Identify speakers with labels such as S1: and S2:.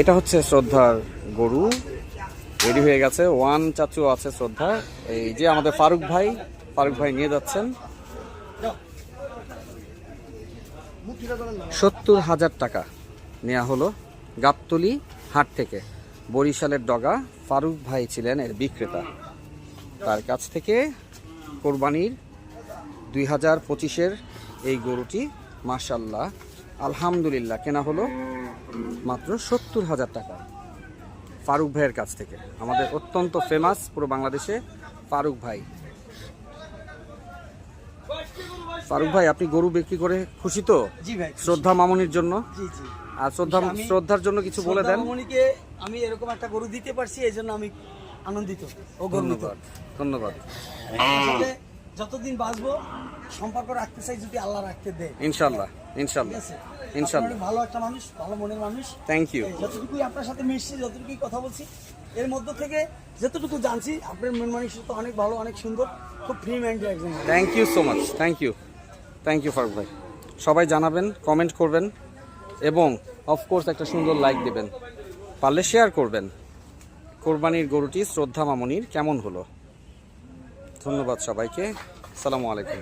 S1: এটা হচ্ছে শ্রদ্ধার গরু, রেডি হয়ে গেছে। ওয়ান চাচু আছে শ্রদ্ধা, এই যে আমাদের ফারুক ভাই নিয়ে যাচ্ছেন। 70,000 টাকা নেওয়া হলো গাবতলী হাট থেকে। বরিশালের ডগা ফারুক ভাই ছিলেন এর বিক্রেতা। তার কাছ থেকে কোরবানির 2025-এর এই গরুটি মাশাআল্লাহ আলহামদুলিল্লাহ কেনা হলো মাত্র 70,000 টাকা ফারুক ভাইয়ের কাছ থেকে। আমাদের অত্যন্ত ফেমাস পুরো বাংলাদেশে ফারুক ভাই। ফারুক ভাই, আপনি গরু বিক্রি করে খুশি তো?
S2: জি ভাই,
S1: শ্রদ্ধা মামনির জন্য।
S2: জি জি।
S1: আর শ্রদ্ধার জন্য কিছু বলে দেন।
S2: মামনিকে আমি এরকম একটা গরু দিতে পারছি, এই জন্য আমি আনন্দিত ও গর্বিত।
S1: ধন্যবাদ।
S2: আসলে যতদিন বাঁচবো সম্পর্ক রাখতে চাই, যদি আল্লাহ রাখতে দেয়।
S1: ইনশাআল্লাহ।
S2: আপনি ভালো একটা মানুষ, ভালো মনের মানুষ।
S1: Thank you.
S2: যতটুকুই আপনার সাথে মিশছি, যতটুকুই কথা বলছি, এর মধ্য থেকে যতটুকু জানছি আপনার মন মানসিকতা অনেক ভালো, অনেক সুন্দর, খুব ফ্রি মাইন্ডের একজন।
S1: Thank you so much. Thank you Faruk ভাই। সবাই জানাবেন, কমেন্ট করবেন এবং অফকোর্স একটা সুন্দর লাইক দেবেন, পারলে শেয়ার করবেন। কোরবানির গরুটি শ্রদ্ধা মামনির কেমন হলো? ধন্যবাদ সবাইকে। আসসালামু আলাইকুম।